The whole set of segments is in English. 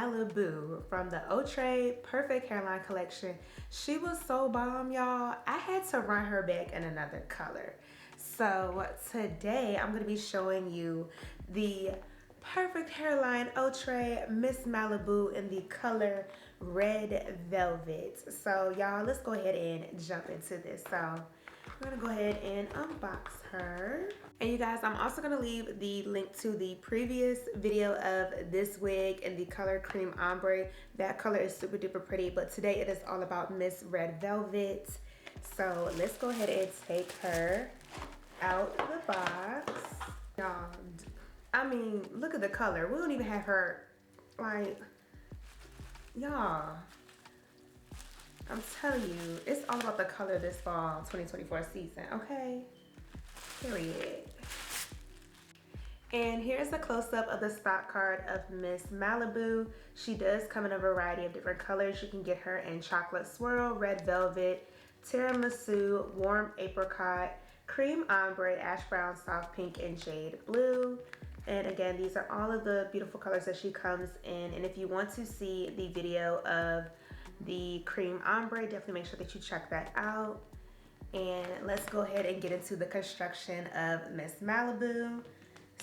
Malibu from the Outre Perfect Hairline collection. She was so bomb, y'all. I had to run her back in another color. So today I'm going to be showing you the Perfect Hairline Outre Miss Malibu in the color Red Velvet. So y'all, let's go ahead and jump into this. So I'm gonna go ahead and unbox her. And you guys, I'm also gonna leave the link to the previous video of this wig in the color Cream Ombre. That color is super duper pretty, but today it is all about Miss Red Velvet. So let's go ahead and take her out the box. Y'all, I mean, look at the color. We don't even have her, like, y'all. I'm telling you, it's all about the color this fall 2024 season, okay? Period. And here's a close-up of the stock card of Miss Malibu. She does come in a variety of different colors. You can get her in chocolate swirl, red velvet, tiramisu, warm apricot, cream ombre, ash brown, soft pink, and jade blue. And again, these are all of the beautiful colors that she comes in. And if you want to see the video of the cream ombre, definitely make sure that you check that out. And let's go ahead and get into the construction of Miss Malibu.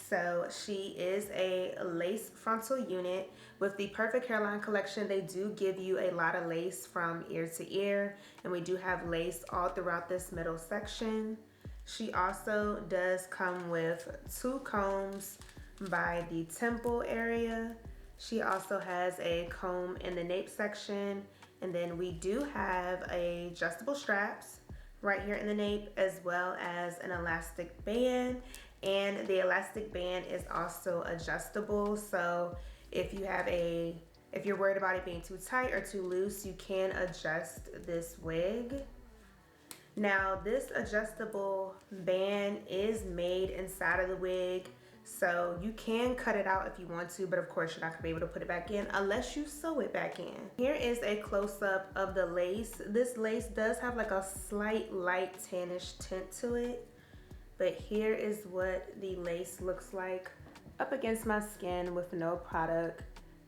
So she is a lace frontal unit. With the Perfect Hairline collection, they do give you a lot of lace from ear to ear, and we do have lace all throughout this middle section. She also does come with 2 combs by the temple area. She also has a comb in the nape section, and then we do have adjustable straps right here in the nape, as well as an elastic band. And the elastic band is also adjustable, so if you're worried about it being too tight or too loose, you can adjust this wig. Now, this adjustable band is made inside of the wig, so you can cut it out if you want to, but of course you're not gonna be able to put it back in unless you sew it back in. Here is a close-up of the lace. This lace does have like a slight light tannish tint to it, but here is what the lace looks like up against my skin with no product.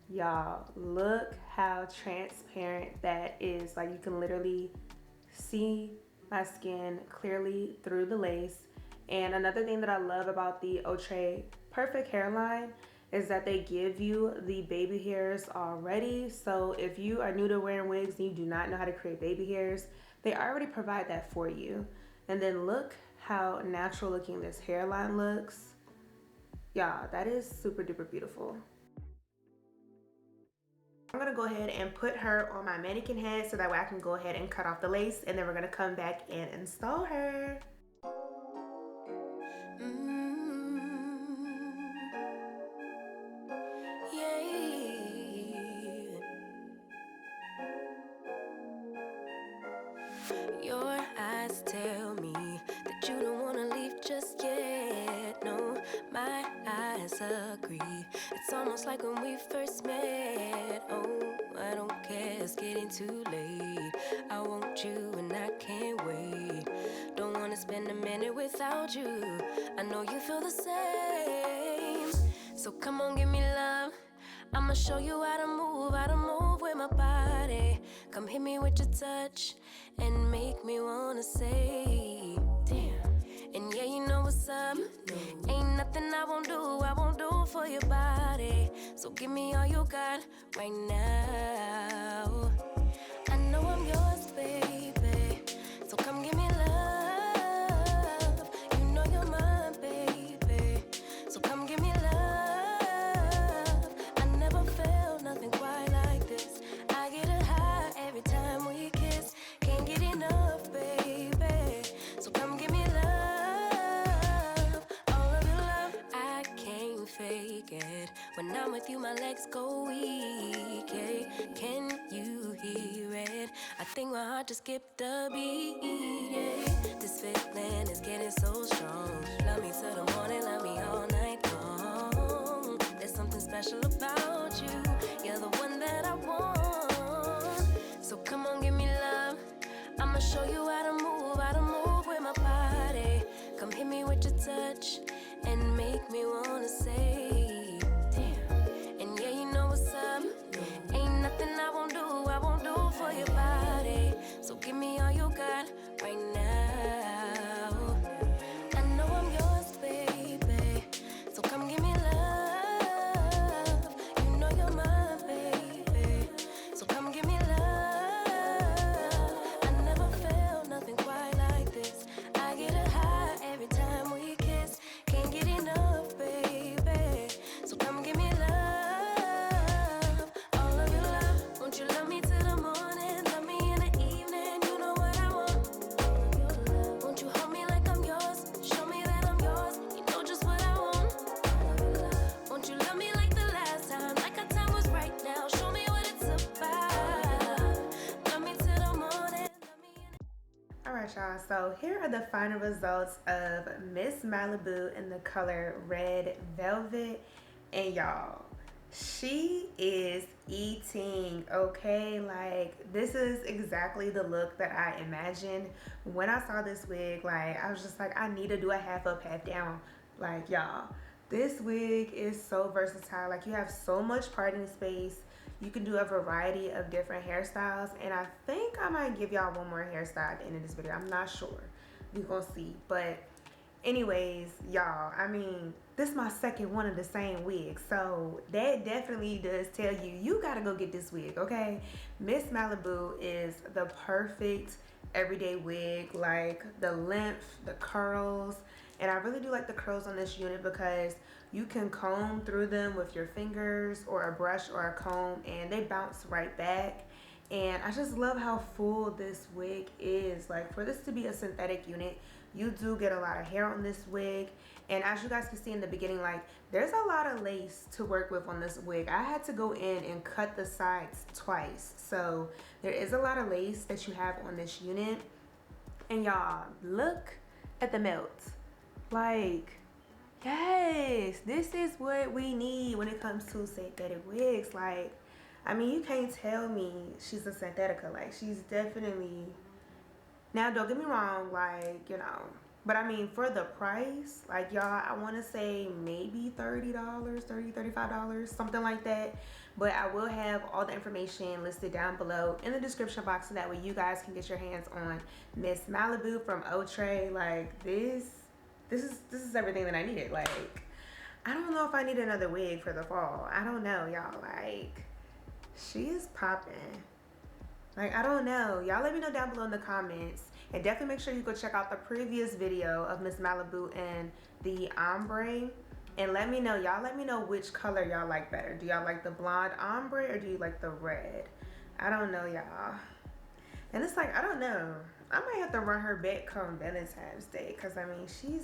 Y'all, look how transparent that is. Like, you can literally see my skin clearly through the lace. And another thing that I love about the Outre Perfect Hairline is that they give you the baby hairs already. So if you are new to wearing wigs and you do not know how to create baby hairs, they already provide that for you. And then look how natural looking this hairline looks. Yeah, that is super duper beautiful. I'm gonna go ahead and put her on my mannequin head so that way I can go ahead and cut off the lace, and then we're gonna come back and install her. Your eyes tell me that you don't wanna leave just yet. No, my eyes agree. It's almost like when we first met. Oh, I don't care, it's getting too late. I want you and I can't wait. Don't wanna spend a minute without you. I know you feel the same. So come on, give me love. I'ma show you how to move with my body. Come hit me with your touch and make me wanna say, damn. And yeah, you know what's up. Ain't nothing I won't do for your body. So give me all you got right now. I know I'm yours, baby. So come give me love. You know you're mine, baby. So come give me love. I never felt nothing quite like this. I get a high every time we kiss. Can't get enough, baby. So come give me love, all of your love. I can't fake it. When I'm with you, my legs go weak. Yeah. Can you hear it? I think my heart just skipped a beat. Yeah. This feeling is getting so strong. Love me till the morning, love me all night long. There's something special about you. You're the one that I want. So come on, give me love. I'ma show you how to move with my body. Come hit me with your touch and make me wanna say, damn. And yeah, you know what's up. y'all, so here are the final results of Miss Malibu in the color Red Velvet. And y'all, she is eating, okay? Like, this is exactly the look that I imagined when I saw this wig. Like, I was just like, I need to do a half up, half down. Like, y'all, this wig is so versatile. Like, you have so much parting space. You can do a variety of different hairstyles, and I think I might give y'all one more hairstyle at the end of this video. I'm not sure. We're gonna see. But anyways, y'all, I mean, this is my second one of the same wig, so that definitely does tell you, you gotta go get this wig, okay? Miss Malibu is the perfect everyday wig. Like, the length, the curls, and I really do like the curls on this unit because you can comb through them with your fingers or a brush or a comb, and they bounce right back. And I just love how full this wig is. Like, for this to be a synthetic unit, you do get a lot of hair on this wig. And as you guys can see in the beginning, like, there's a lot of lace to work with on this wig. I had to go in and cut the sides twice. So there is a lot of lace that you have on this unit. And y'all, look at the melt. Like, yes, this is what we need when it comes to synthetic wigs. Like, I mean, you can't tell me she's a synthetica. Like, she's definitely... Now, don't get me wrong, like, you know, but I mean, for the price, like, y'all, I want to say maybe $30, $30, $35, something like that. But I will have all the information listed down below in the description box, so that way you guys can get your hands on Miss Malibu from Outre. Like, this is everything that I needed. Like, I don't know if I need another wig for the fall. I don't know, y'all. Like, she is popping. Like, I don't know. Y'all let me know down below in the comments. And definitely make sure you go check out the previous video of Miss Malibu and the ombre. And let me know. Y'all let me know which color y'all like better. Do y'all like the blonde ombre or do you like the red? I don't know, y'all. And it's like, I don't know. I might have to run her back come Valentine's Day. Because, I mean, she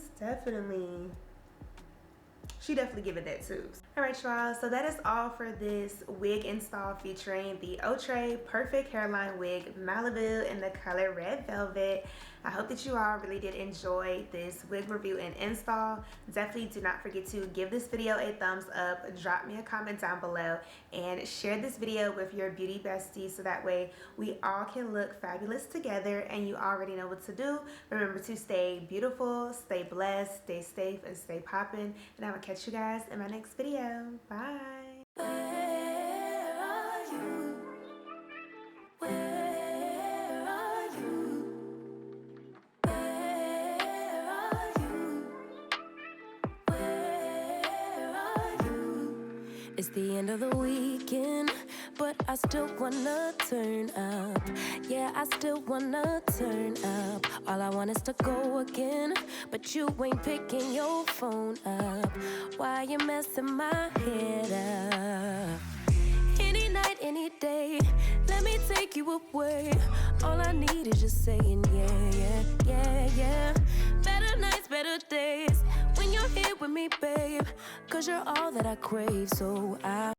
definitely give it that too. Alright, y'all, so that is all for this wig install featuring the Outre Perfect Hairline Wig Malibu in the color Red Velvet. I hope that you all really did enjoy this wig review and install. Definitely do not forget to give this video a thumbs up, drop me a comment down below, and share this video with your beauty besties so that way we all can look fabulous together. And you already know what to do. Remember to stay beautiful, stay blessed, stay safe, and stay poppin'. And I will catch you guys in my next video. Bye. It's the end of the weekend, but I still wanna turn up. Yeah, I still wanna turn up. All I want is to go again, but you ain't picking your phone up. Why you messing my head up? Any night, any day, let me take you away. All I need is just saying yeah, yeah, yeah, yeah. Better nights, better days, when you're here with me, babe. 'Cause you're all that I crave, so I